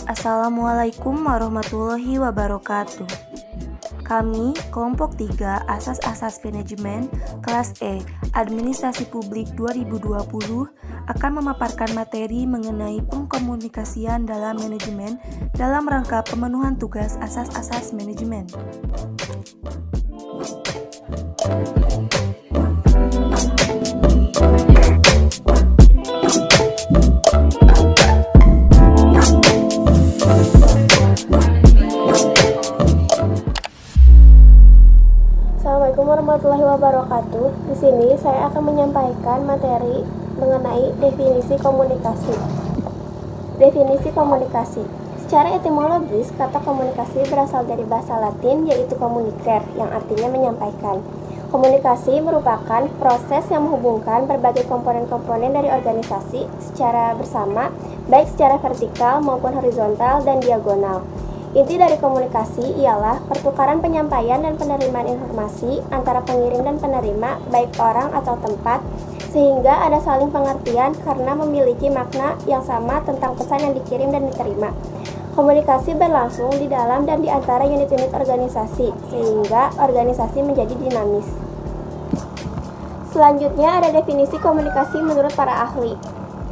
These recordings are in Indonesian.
Assalamualaikum warahmatullahi wabarakatuh. Kami, kelompok 3 Asas-Asas Manajemen, kelas E, Administrasi Publik 2020, akan memaparkan materi mengenai pengkomunikasian dalam manajemen dalam rangka pemenuhan tugas asas-asas manajemen. Assalamualaikum warahmatullahi wabarakatuh. Di sini saya akan menyampaikan materi mengenai definisi komunikasi. Definisi komunikasi. Secara etimologis, kata komunikasi berasal dari bahasa Latin yaitu communicare yang artinya menyampaikan. Komunikasi merupakan proses yang menghubungkan berbagai komponen-komponen dari organisasi secara bersama, baik secara vertikal maupun horizontal dan diagonal. Inti dari komunikasi ialah pertukaran penyampaian dan penerimaan informasi antara pengirim dan penerima, baik orang atau tempat, sehingga ada saling pengertian karena memiliki makna yang sama tentang pesan yang dikirim dan diterima. Komunikasi berlangsung di dalam dan di antara unit-unit organisasi, sehingga organisasi menjadi dinamis. Selanjutnya ada definisi komunikasi menurut para ahli.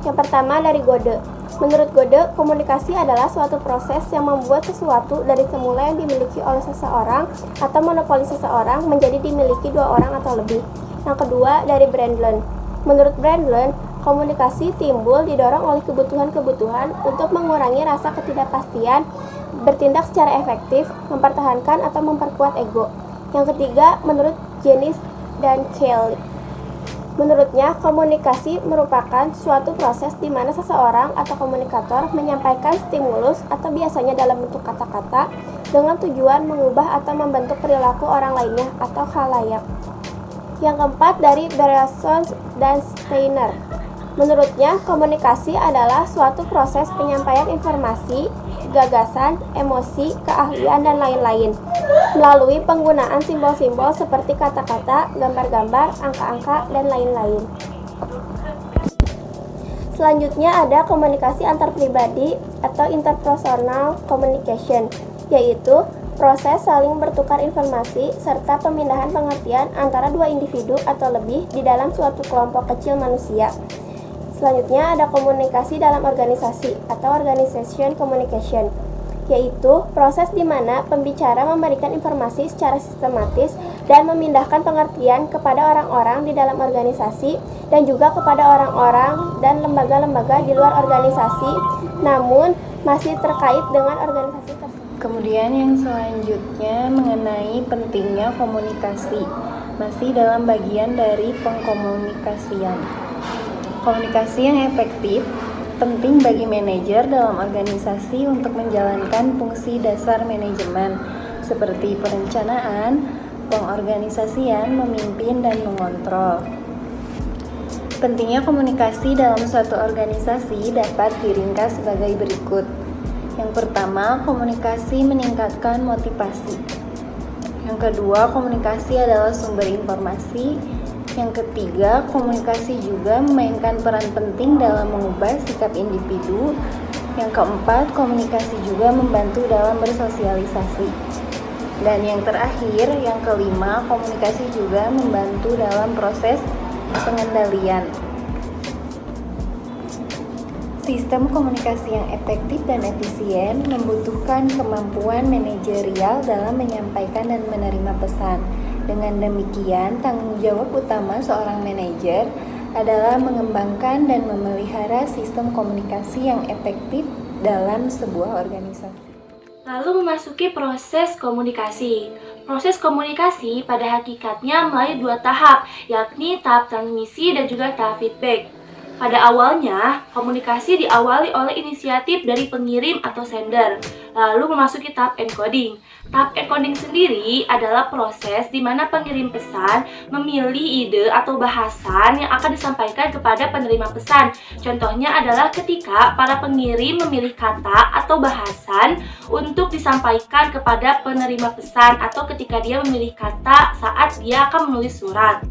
Yang pertama dari Gode. Menurut Gode, komunikasi adalah suatu proses yang membuat sesuatu dari semula yang dimiliki oleh seseorang atau monopoli seseorang menjadi dimiliki dua orang atau lebih. Yang kedua dari Brandlin. Menurut Brandlin, komunikasi timbul didorong oleh kebutuhan-kebutuhan untuk mengurangi rasa ketidakpastian, bertindak secara efektif, mempertahankan atau memperkuat ego. Yang ketiga, menurut Jennings dan Kelly. Menurutnya, komunikasi merupakan suatu proses di mana seseorang atau komunikator menyampaikan stimulus atau biasanya dalam bentuk kata-kata dengan tujuan mengubah atau membentuk perilaku orang lainnya atau khalayak. Yang keempat dari Bergson dan Steiner. Menurutnya, komunikasi adalah suatu proses penyampaian informasi, gagasan, emosi, keahlian, dan lain-lain melalui penggunaan simbol-simbol seperti kata-kata, gambar-gambar, angka-angka, dan lain-lain. Selanjutnya ada komunikasi antar pribadi atau interpersonal communication, yaitu proses saling bertukar informasi serta pemindahan pengertian antara dua individu atau lebih di dalam suatu kelompok kecil manusia. Selanjutnya ada komunikasi dalam organisasi atau organization communication, yaitu proses di mana pembicara memberikan informasi secara sistematis dan memindahkan pengertian kepada orang-orang di dalam organisasi dan juga kepada orang-orang dan lembaga-lembaga di luar organisasi, namun masih terkait dengan organisasi tersebut. Kemudian yang selanjutnya mengenai pentingnya komunikasi, masih dalam bagian dari pengkomunikasian. Komunikasi yang efektif penting bagi manajer dalam organisasi untuk menjalankan fungsi dasar manajemen seperti perencanaan, pengorganisasian, memimpin, dan mengontrol. Pentingnya komunikasi dalam suatu organisasi dapat diringkas sebagai berikut. Yang pertama, komunikasi meningkatkan motivasi. Yang kedua, komunikasi adalah sumber informasi. Yang ketiga, komunikasi juga memainkan peran penting dalam mengubah sikap individu. Yang keempat, komunikasi juga membantu dalam bersosialisasi. Dan yang terakhir, yang kelima, komunikasi juga membantu dalam proses pengendalian. Sistem komunikasi yang efektif dan efisien membutuhkan kemampuan manajerial dalam menyampaikan dan menerima pesan. Dengan demikian, tanggung jawab utama seorang manajer adalah mengembangkan dan memelihara sistem komunikasi yang efektif dalam sebuah organisasi. Lalu memasuki proses komunikasi. Proses komunikasi pada hakikatnya melalui dua tahap, yakni tahap transmisi dan juga tahap feedback. Pada awalnya, komunikasi diawali oleh inisiatif dari pengirim atau sender. Lalu memasuki tahap encoding. Tahap encoding sendiri adalah proses di mana pengirim pesan memilih ide atau bahasan yang akan disampaikan kepada penerima pesan. Contohnya adalah ketika para pengirim memilih kata atau bahasan untuk disampaikan kepada penerima pesan atau ketika dia memilih kata saat dia akan menulis surat.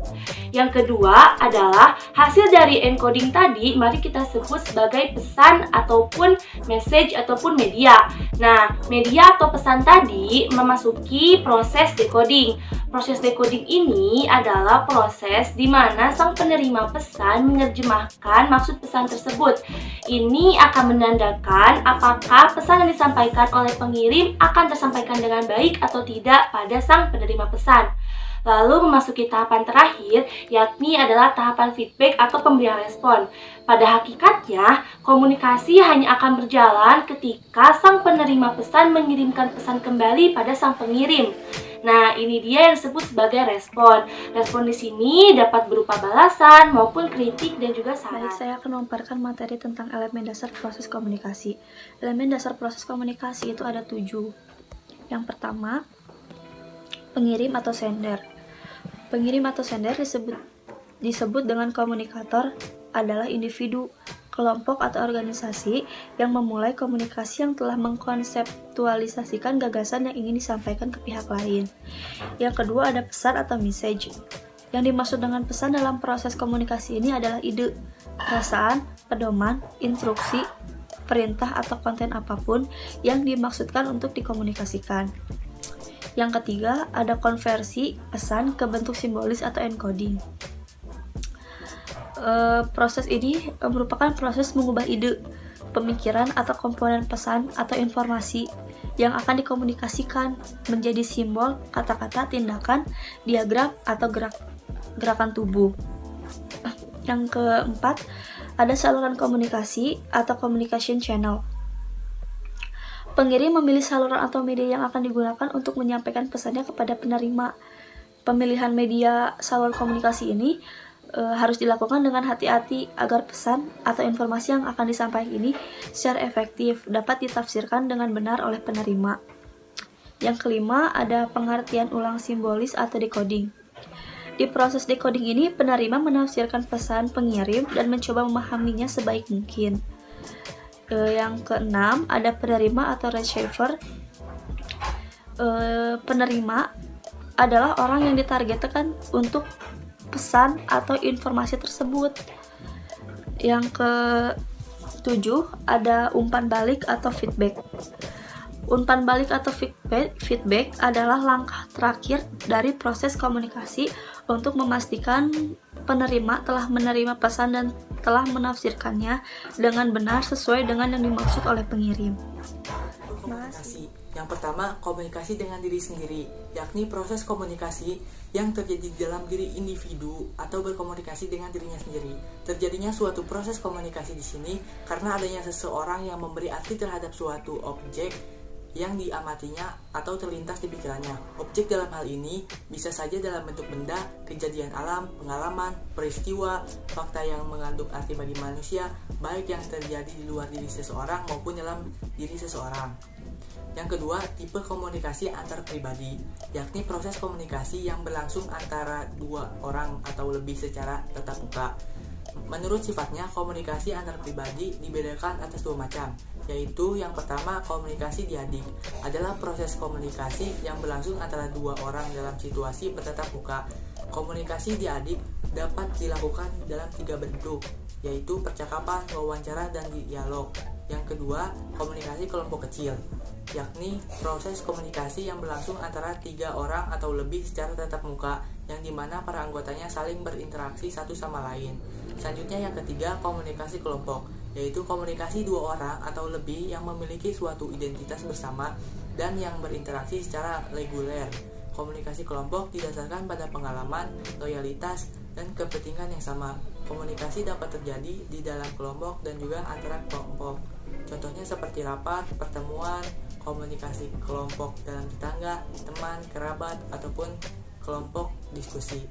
Yang kedua adalah hasil dari encoding tadi mari kita sebut sebagai pesan ataupun message ataupun media. Nah, media atau pesan tadi memasuki proses decoding. Proses decoding ini adalah proses di mana sang penerima pesan menerjemahkan maksud pesan tersebut. Ini akan menandakan apakah pesan yang disampaikan oleh pengirim akan tersampaikan dengan baik atau tidak pada sang penerima pesan. Lalu memasuki tahapan terakhir, yakni adalah tahapan feedback atau pemberian respon. Pada hakikatnya, komunikasi hanya akan berjalan ketika sang penerima pesan mengirimkan pesan kembali pada sang pengirim. Nah, ini dia yang disebut sebagai respon. Respon di sini dapat berupa balasan maupun kritik dan juga saran. Baik, saya akan memaparkan materi tentang elemen dasar proses komunikasi. Elemen dasar proses komunikasi itu ada 7. Yang pertama, pengirim atau sender. Pengirim atau sender disebut dengan komunikator adalah individu, kelompok atau organisasi yang memulai komunikasi yang telah mengkonseptualisasikan gagasan yang ingin disampaikan ke pihak lain. Yang kedua ada pesan atau message. Yang dimaksud dengan pesan dalam proses komunikasi ini adalah ide, perasaan, pedoman, instruksi, perintah atau konten apapun yang dimaksudkan untuk dikomunikasikan. Yang ketiga, ada konversi pesan ke bentuk simbolis atau encoding. Proses ini merupakan proses mengubah ide, pemikiran atau komponen pesan atau informasi yang akan dikomunikasikan menjadi simbol, kata-kata, tindakan, diagram, atau gerakan tubuh. Yang keempat, ada saluran komunikasi atau communication channel. Pengirim memilih saluran atau media yang akan digunakan untuk menyampaikan pesannya kepada penerima. Pemilihan media saluran komunikasi ini harus dilakukan dengan hati-hati agar pesan atau informasi yang akan disampaikan ini secara efektif dapat ditafsirkan dengan benar oleh penerima. Yang kelima, ada pengertian ulang simbolis atau decoding. Di proses decoding ini, penerima menafsirkan pesan pengirim dan mencoba memahaminya sebaik mungkin. Yang keenam, ada penerima atau receiver. Penerima adalah orang yang ditargetkan untuk pesan atau informasi tersebut. Yang ketujuh, ada umpan balik atau feedback. Umpan balik atau feedback adalah langkah terakhir dari proses komunikasi untuk memastikan penerima telah menerima pesan dan telah menafsirkannya dengan benar sesuai dengan yang dimaksud oleh pengirim. Komunikasi. Yang pertama, komunikasi dengan diri sendiri, yakni proses komunikasi yang terjadi dalam diri individu atau berkomunikasi dengan dirinya sendiri. Terjadinya suatu proses komunikasi di sini karena adanya seseorang yang memberi arti terhadap suatu objek yang diamatinya atau terlintas di pikirannya. Objek dalam hal ini bisa saja dalam bentuk benda, kejadian alam, pengalaman, peristiwa, fakta yang mengandung arti bagi manusia, baik yang terjadi di luar diri seseorang maupun dalam diri seseorang. Yang kedua, tipe komunikasi antar pribadi, yakni proses komunikasi yang berlangsung antara dua orang atau lebih secara tatap muka. Menurut sifatnya, komunikasi antar pribadi dibedakan atas dua macam, yaitu yang pertama, komunikasi diadik adalah proses komunikasi yang berlangsung antara dua orang dalam situasi bertatap muka. Komunikasi diadik dapat dilakukan dalam 3 bentuk, yaitu percakapan, wawancara, dan dialog. Yang kedua, komunikasi kelompok kecil, yakni proses komunikasi yang berlangsung antara 3 orang atau lebih secara tatap muka, yang dimana para anggotanya saling berinteraksi satu sama lain. Selanjutnya yang ketiga, komunikasi kelompok, yaitu komunikasi 2 orang atau lebih yang memiliki suatu identitas bersama dan yang berinteraksi secara reguler. Komunikasi kelompok didasarkan pada pengalaman, loyalitas, dan kepentingan yang sama. Komunikasi dapat terjadi di dalam kelompok dan juga antara kelompok. Contohnya seperti rapat, pertemuan, komunikasi kelompok dalam tetangga, teman, kerabat, ataupun kelompok diskusi.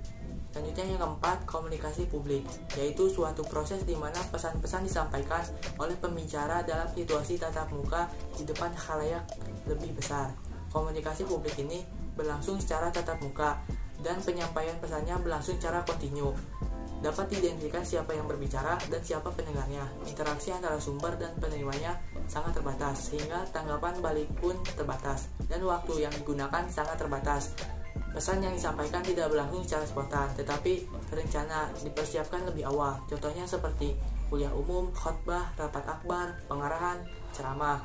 Selanjutnya yang keempat, komunikasi publik, yaitu suatu proses di mana pesan-pesan disampaikan oleh pembicara dalam situasi tatap muka di depan khalayak lebih besar. Komunikasi publik ini berlangsung secara tatap muka dan penyampaian pesannya berlangsung secara kontinu. Dapat diidentifikasi siapa yang berbicara dan siapa pendengarnya. Interaksi antara sumber dan penerimanya sangat terbatas, sehingga tanggapan balik pun terbatas, dan waktu yang digunakan sangat terbatas. Pesan yang disampaikan tidak berlangsung secara spontan, tetapi terencana, dipersiapkan lebih awal. Contohnya seperti kuliah umum, khotbah, rapat akbar, pengarahan, ceramah.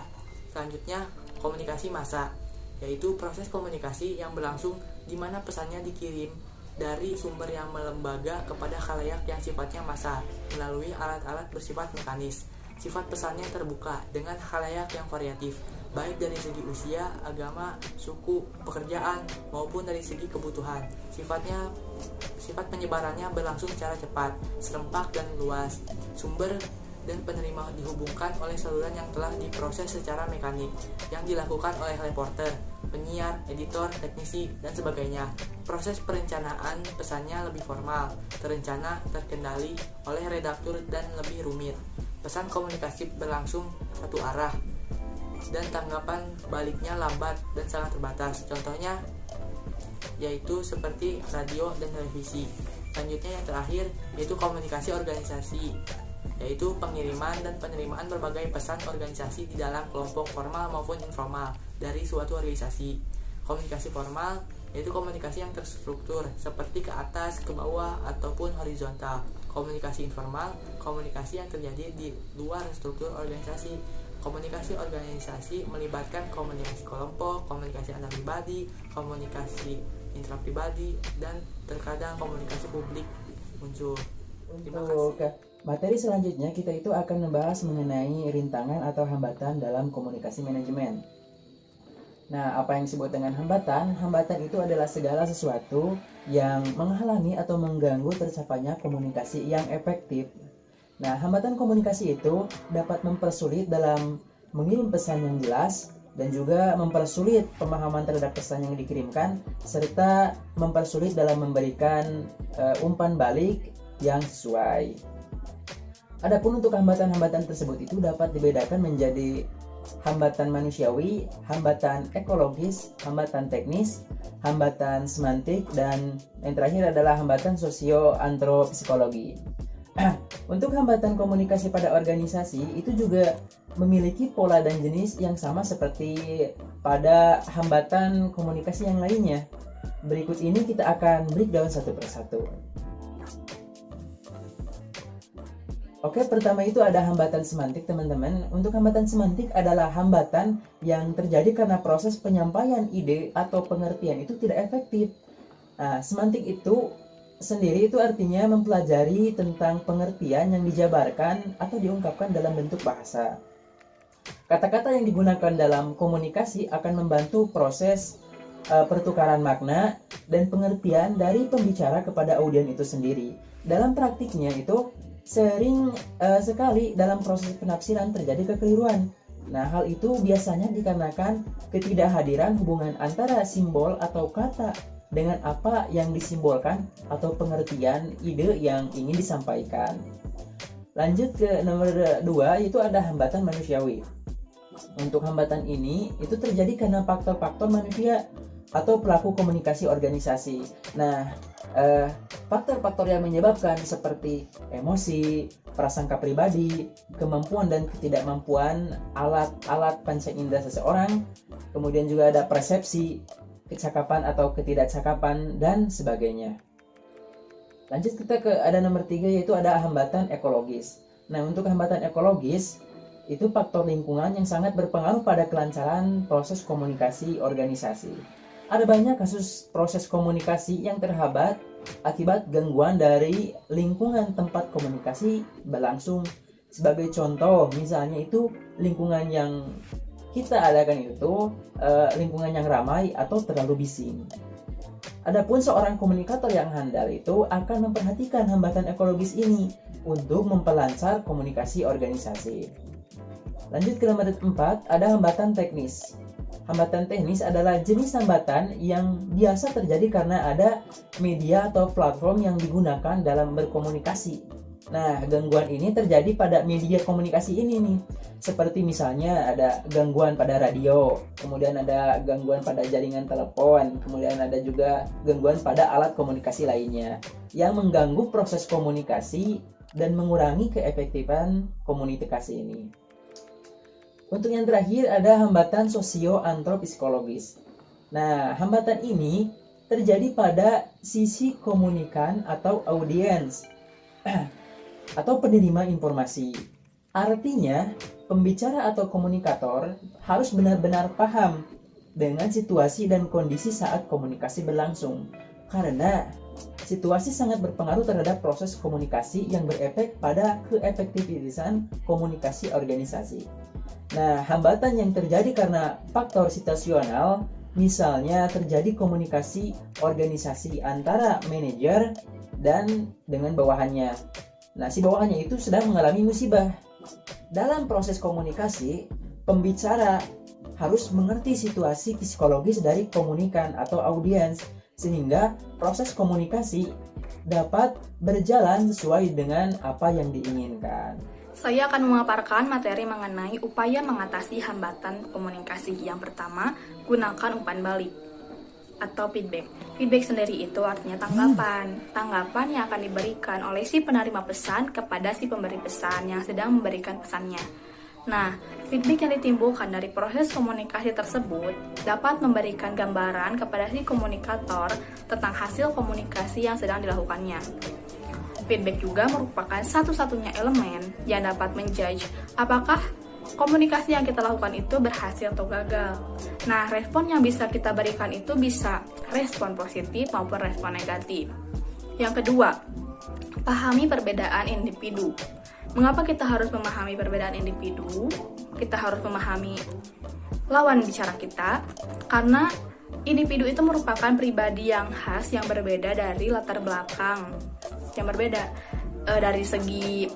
Selanjutnya, komunikasi massa, yaitu proses komunikasi yang berlangsung di mana pesannya dikirim dari sumber yang melembaga kepada khalayak yang sifatnya massa melalui alat-alat bersifat mekanis. Sifat pesannya terbuka dengan khalayak yang variatif, baik dari segi usia, agama, suku, pekerjaan, maupun dari segi kebutuhan. Sifat penyebarannya berlangsung secara cepat, serempak, dan luas. Sumber dan penerima dihubungkan oleh saluran yang telah diproses secara mekanik, yang dilakukan oleh reporter, penyiar, editor, teknisi, dan sebagainya. Proses perencanaan pesannya lebih formal, terencana, terkendali oleh redaktur, dan lebih rumit. Pesan komunikasi berlangsung satu arah, dan tanggapan baliknya lambat dan sangat terbatas. Contohnya yaitu seperti radio dan televisi. Selanjutnya yang terakhir yaitu komunikasi organisasi, yaitu pengiriman dan penerimaan berbagai pesan organisasi di dalam kelompok formal maupun informal dari suatu organisasi. Komunikasi formal yaitu komunikasi yang terstruktur seperti ke atas, ke bawah, ataupun horizontal. Komunikasi informal, komunikasi yang terjadi di luar struktur organisasi. Komunikasi organisasi melibatkan komunikasi kelompok, komunikasi antar pribadi, komunikasi intrapribadi, dan terkadang komunikasi publik muncul. Untuk materi selanjutnya kita itu akan membahas mengenai rintangan atau hambatan dalam komunikasi manajemen. Nah, apa yang disebut dengan hambatan? Hambatan itu adalah segala sesuatu yang menghalangi atau mengganggu tercapainya komunikasi yang efektif. Nah, hambatan komunikasi itu dapat mempersulit dalam mengirim pesan yang jelas dan juga mempersulit pemahaman terhadap pesan yang dikirimkan, serta mempersulit dalam memberikan umpan balik yang sesuai. Adapun untuk hambatan-hambatan tersebut itu dapat dibedakan menjadi hambatan manusiawi, hambatan ekologis, hambatan teknis, hambatan semantik, dan yang terakhir adalah hambatan sosio-antropsikologi. Untuk hambatan komunikasi pada organisasi itu juga memiliki pola dan jenis yang sama seperti pada hambatan komunikasi yang lainnya. Berikut ini kita akan breakdown satu persatu. Oke, pertama itu ada hambatan semantik, teman-teman. Untuk hambatan semantik adalah hambatan yang terjadi karena proses penyampaian ide atau pengertian itu tidak efektif. Nah, semantik itu sendiri itu artinya mempelajari tentang pengertian yang dijabarkan atau diungkapkan dalam bentuk bahasa. Kata-kata yang digunakan dalam komunikasi akan membantu proses pertukaran makna dan pengertian dari pembicara kepada audien itu sendiri. Dalam praktiknya itu sering sekali dalam proses penafsiran terjadi kekeliruan. Nah, hal itu biasanya dikarenakan ketidakhadiran hubungan antara simbol atau kata dengan apa yang disimbolkan atau pengertian ide yang ingin disampaikan. Lanjut ke nomor 2, yaitu ada hambatan manusiawi. Untuk hambatan ini itu terjadi karena faktor-faktor manusia atau pelaku komunikasi organisasi. Nah, faktor-faktor yang menyebabkan seperti emosi, prasangka pribadi, kemampuan dan ketidakmampuan alat-alat panca indera seseorang, kemudian juga ada persepsi, kecakapan atau ketidakcakapan, dan sebagainya. Lanjut kita ke ada nomor 3, yaitu ada hambatan ekologis. Nah, untuk hambatan ekologis itu faktor lingkungan yang sangat berpengaruh pada kelancaran proses komunikasi organisasi. Ada banyak kasus proses komunikasi yang terhambat akibat gangguan dari lingkungan tempat komunikasi berlangsung. Sebagai contoh, misalnya itu lingkungan yang kita adakan itu lingkungan yang ramai atau terlalu bising. Adapun seorang komunikator yang handal itu akan memperhatikan hambatan ekologis ini untuk memperlancar komunikasi organisasi. Lanjut ke nomor 4, ada hambatan teknis. Hambatan teknis adalah jenis hambatan yang biasa terjadi karena ada media atau platform yang digunakan dalam berkomunikasi. Nah, gangguan ini terjadi pada media komunikasi ini nih. Seperti misalnya ada gangguan pada radio, kemudian ada gangguan pada jaringan telepon, kemudian ada juga gangguan pada alat komunikasi lainnya yang mengganggu proses komunikasi dan mengurangi keefektifan komunikasi ini. Untuk yang terakhir ada hambatan sosio-antropsikologis. Nah, hambatan ini terjadi pada sisi komunikan atau audiens atau penerima informasi. Artinya, pembicara atau komunikator harus benar-benar paham dengan situasi dan kondisi saat komunikasi berlangsung. Karena situasi sangat berpengaruh terhadap proses komunikasi yang berefek pada keefektifan komunikasi organisasi. Nah, hambatan yang terjadi karena faktor situasional, misalnya terjadi komunikasi organisasi antara manajer dan dengan bawahannya. Nah, si bawahannya itu sedang mengalami musibah. Dalam proses komunikasi, pembicara harus mengerti situasi psikologis dari komunikan atau audiens, sehingga proses komunikasi dapat berjalan sesuai dengan apa yang diinginkan. Saya akan memaparkan materi mengenai upaya mengatasi hambatan komunikasi. Yang pertama, gunakan umpan balik atau feedback. Feedback sendiri itu artinya tanggapan. Tanggapan yang akan diberikan oleh si penerima pesan kepada si pemberi pesan yang sedang memberikan pesannya. Nah, feedback yang ditimbulkan dari proses komunikasi tersebut dapat memberikan gambaran kepada si komunikator tentang hasil komunikasi yang sedang dilakukannya. Feedback juga merupakan satu-satunya elemen yang dapat menjudge apakah komunikasi yang kita lakukan itu berhasil atau gagal. Nah, respon yang bisa kita berikan itu bisa respon positif maupun respon negatif. Yang kedua, pahami perbedaan individu. Mengapa kita harus memahami perbedaan individu? Kita harus memahami lawan bicara kita, karena individu itu merupakan pribadi yang khas yang berbeda dari latar belakang yang berbeda dari segi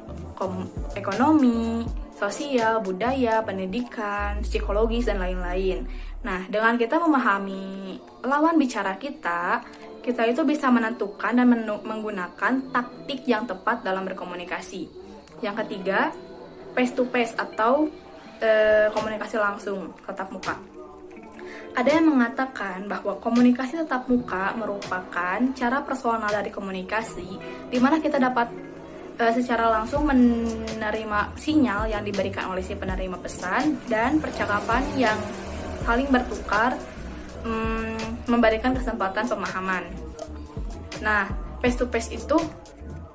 ekonomi, sosial, budaya, pendidikan, psikologis, dan lain-lain. Nah, dengan kita memahami lawan bicara kita itu bisa menentukan dan menggunakan taktik yang tepat dalam berkomunikasi. Yang ketiga, face to face atau komunikasi langsung, tatap muka. Ada yang mengatakan bahwa komunikasi tatap muka merupakan cara personal dari komunikasi di mana kita dapat secara langsung menerima sinyal yang diberikan oleh si penerima pesan dan percakapan yang saling bertukar memberikan kesempatan pemahaman. Nah, face to face itu,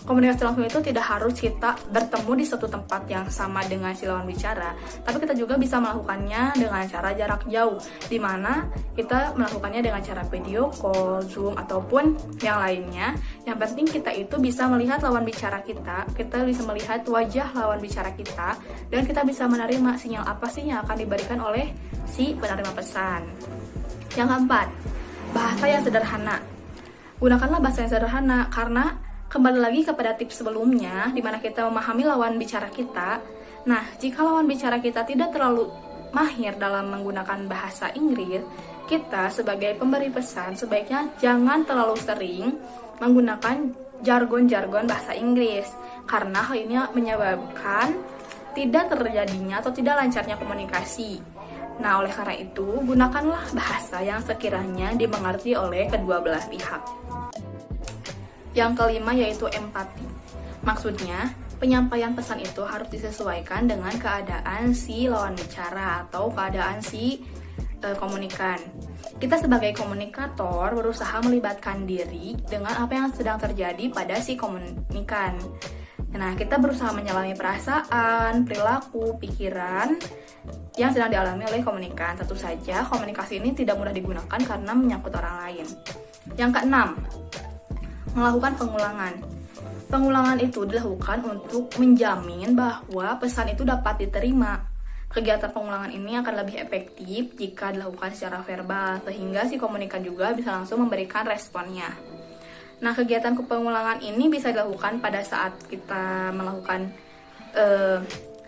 komunikasi langsung itu tidak harus kita bertemu di suatu tempat yang sama dengan si lawan bicara, tapi kita juga bisa melakukannya dengan cara jarak jauh, di mana kita melakukannya dengan cara video call, Zoom, ataupun yang lainnya. Yang penting kita itu bisa melihat lawan bicara kita bisa melihat wajah lawan bicara kita, dan kita bisa menerima sinyal apa sih yang akan diberikan oleh si penerima pesan. Yang keempat, bahasa yang sederhana. Gunakanlah bahasa yang sederhana, karena kembali lagi kepada tips sebelumnya, di mana kita memahami lawan bicara kita. Nah, jika lawan bicara kita tidak terlalu mahir dalam menggunakan bahasa Inggris, kita sebagai pemberi pesan sebaiknya jangan terlalu sering menggunakan jargon-jargon bahasa Inggris, karena hal ini menyebabkan tidak terjadinya atau tidak lancarnya komunikasi. Nah, oleh karena itu, gunakanlah bahasa yang sekiranya dimengerti oleh kedua belah pihak. Yang kelima yaitu empati. Maksudnya, penyampaian pesan itu harus disesuaikan dengan keadaan si lawan bicara atau keadaan si komunikan. Kita sebagai komunikator berusaha melibatkan diri dengan apa yang sedang terjadi pada si komunikan. Nah, kita berusaha menyelami perasaan, perilaku, pikiran yang sedang dialami oleh komunikan. Tentu saja, komunikasi ini tidak mudah digunakan karena menyangkut orang lain. Yang keenam, melakukan pengulangan. Pengulangan itu dilakukan untuk menjamin bahwa pesan itu dapat diterima. Kegiatan pengulangan ini akan lebih efektif jika dilakukan secara verbal, sehingga si komunikan juga bisa langsung memberikan responnya. Nah, kegiatan pengulangan ini bisa dilakukan pada saat kita melakukan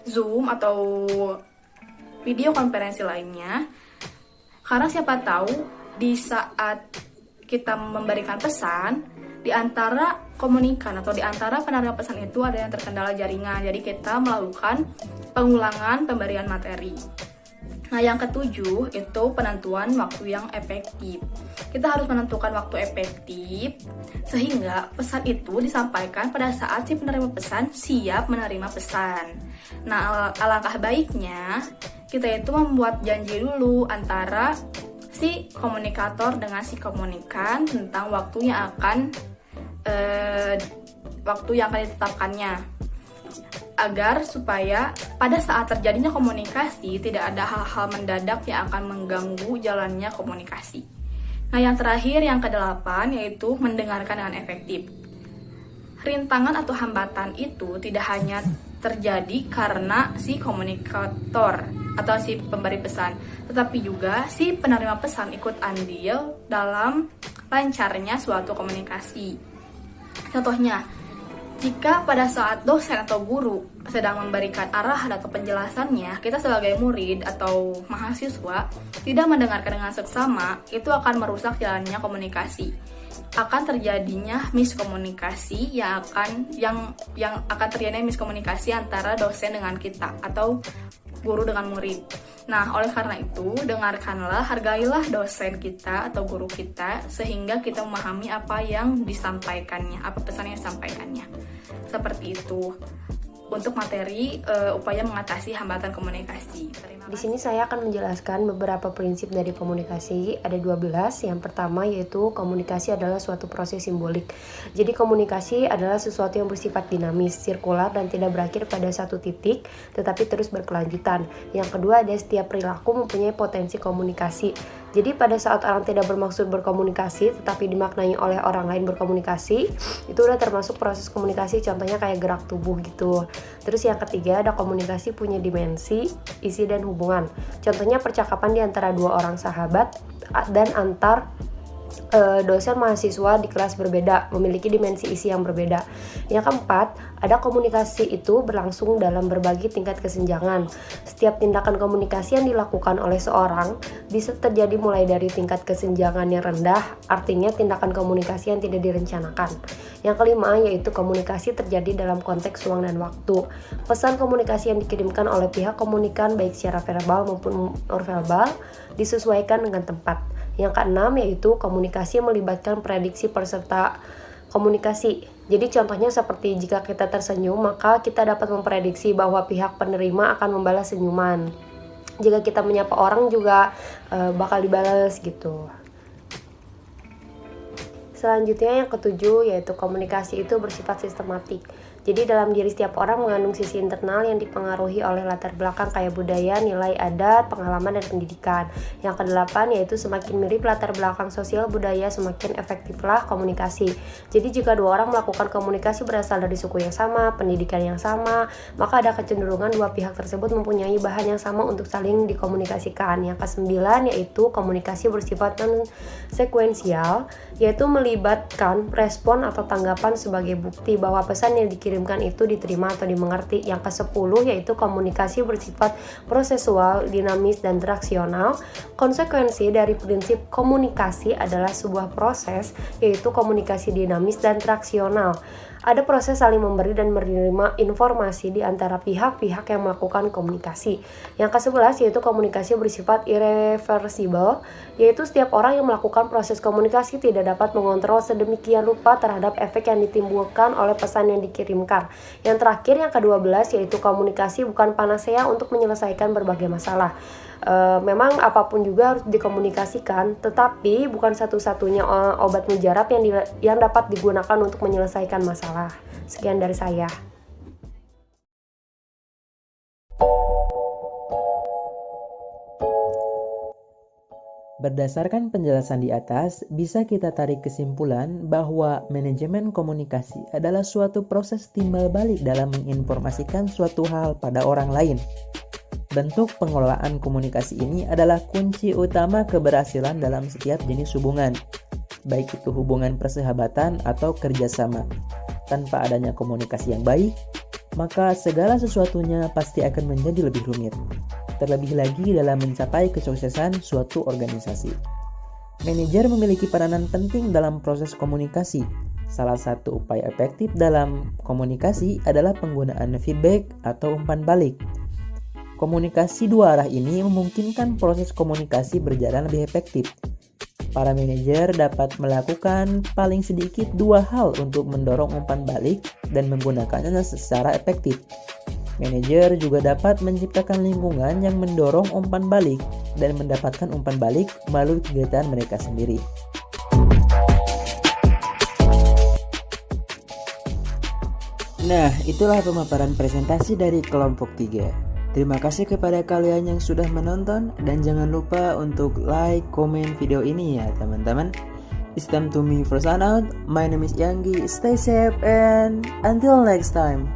Zoom atau video konferensi lainnya. Karena siapa tahu di saat kita memberikan pesan, di antara komunikan atau di antara penerima pesan itu ada yang terkendala jaringan. Jadi kita melakukan pengulangan pemberian materi. Nah, yang ketujuh itu penentuan waktu yang efektif. Kita harus menentukan waktu efektif sehingga pesan itu disampaikan pada saat si penerima pesan siap menerima pesan. Nah, alangkah baiknya kita itu membuat janji dulu antara si komunikator dengan si komunikan tentang waktu yang akan ditetapkannya, agar supaya pada saat terjadinya komunikasi tidak ada hal-hal mendadak yang akan mengganggu jalannya komunikasi. Nah, yang terakhir, yang ke-8, yaitu mendengarkan dengan efektif. Rintangan atau hambatan itu tidak hanya terjadi karena si komunikator atau si pemberi pesan, tetapi juga si penerima pesan ikut andil dalam lancarnya suatu komunikasi. Contohnya, jika pada saat dosen atau guru sedang memberikan arahan atau penjelasannya, kita sebagai murid atau mahasiswa tidak mendengarkan dengan seksama, itu akan merusak jalannya komunikasi. Akan terjadinya miskomunikasi yang akan terjadi miskomunikasi antara dosen dengan kita atau guru dengan murid. Nah, oleh karena itu, dengarkanlah, hargailah dosen kita atau guru kita sehingga kita memahami apa yang disampaikannya, apa pesan yang disampaikannya. Seperti itu untuk materi upaya mengatasi hambatan komunikasi. Di sini saya akan menjelaskan beberapa prinsip dari komunikasi. Ada 12. Yang pertama yaitu komunikasi adalah suatu proses simbolik. Jadi komunikasi adalah sesuatu yang bersifat dinamis, sirkular, dan tidak berakhir pada satu titik, tetapi terus berkelanjutan. Yang kedua, ada setiap perilaku mempunyai potensi komunikasi. Jadi pada saat orang tidak bermaksud berkomunikasi, tetapi dimaknai oleh orang lain berkomunikasi, itu udah termasuk proses komunikasi, contohnya kayak gerak tubuh gitu. Terus yang ketiga, ada komunikasi punya dimensi, isi, dan hubungan. Contohnya percakapan di antara dua orang sahabat dan antar dosen mahasiswa di kelas berbeda, memiliki dimensi isi yang berbeda. Yang keempat, ada komunikasi itu berlangsung dalam berbagai tingkat kesenjangan. Setiap tindakan komunikasi yang dilakukan oleh seorang bisa terjadi mulai dari tingkat kesenjangan yang rendah, artinya tindakan komunikasi yang tidak direncanakan. Yang kelima, yaitu komunikasi terjadi dalam konteks ruang dan waktu. Pesan komunikasi yang dikirimkan oleh pihak komunikan baik secara verbal maupun non-verbal disesuaikan dengan tempat. Yang keenam, yaitu komunikasi melibatkan prediksi peserta komunikasi. Jadi contohnya seperti jika kita tersenyum, maka kita dapat memprediksi bahwa pihak penerima akan membalas senyuman. Jika kita menyapa orang juga bakal dibalas gitu. Selanjutnya yang ketujuh, yaitu komunikasi itu bersifat sistematik. Jadi dalam diri setiap orang mengandung sisi internal yang dipengaruhi oleh latar belakang kayak budaya, nilai adat, pengalaman, dan pendidikan. Yang kedelapan, yaitu semakin mirip latar belakang sosial budaya, semakin efektiflah komunikasi. Jadi jika dua orang melakukan komunikasi berasal dari suku yang sama, pendidikan yang sama, maka ada kecenderungan dua pihak tersebut mempunyai bahan yang sama untuk saling dikomunikasikan. Yang kesembilan, yaitu komunikasi bersifat non-sekuensial, yaitu melibatkan respon atau tanggapan sebagai bukti bahwa pesan yang dikirimkan itu diterima atau dimengerti. Yang ke-10, yaitu komunikasi bersifat prosesual, dinamis, dan traksional. Konsekuensi dari prinsip komunikasi adalah sebuah proses, yaitu komunikasi dinamis dan traksional. Ada proses saling memberi dan menerima informasi di antara pihak-pihak yang melakukan komunikasi. Yang ke-11, yaitu komunikasi bersifat irreversible, yaitu setiap orang yang melakukan proses komunikasi tidak dapat mengontrol sedemikian rupa terhadap efek yang ditimbulkan oleh pesan yang dikirimkan. Yang terakhir, yang ke-12, yaitu komunikasi bukan panacea untuk menyelesaikan berbagai masalah. Memang apapun juga harus dikomunikasikan, tetapi bukan satu-satunya obat mujarab yang dapat digunakan untuk menyelesaikan masalah. Sekian dari saya. Berdasarkan penjelasan di atas, bisa kita tarik kesimpulan bahwa manajemen komunikasi adalah suatu proses timbal balik dalam menginformasikan suatu hal pada orang lain. Bentuk pengelolaan komunikasi ini adalah kunci utama keberhasilan dalam setiap jenis hubungan, baik itu hubungan persahabatan atau kerjasama. Tanpa adanya komunikasi yang baik, maka segala sesuatunya pasti akan menjadi lebih rumit. terlebih lagi dalam mencapai kesuksesan suatu organisasi. Manajer memiliki peranan penting dalam proses komunikasi. Salah satu upaya efektif dalam komunikasi adalah penggunaan feedback atau umpan balik. Komunikasi dua arah ini memungkinkan proses komunikasi berjalan lebih efektif. Para manajer dapat melakukan paling sedikit 2 hal untuk mendorong umpan balik dan menggunakannya secara efektif. Manajer juga dapat menciptakan lingkungan yang mendorong umpan balik dan mendapatkan umpan balik melalui kegiatan mereka sendiri. Nah, itulah pemaparan presentasi dari kelompok 3. Terima kasih kepada kalian yang sudah menonton dan jangan lupa untuk like, komen video ini ya teman-teman. It's time to me for sign out. My name is Yanggi. Stay safe and until next time.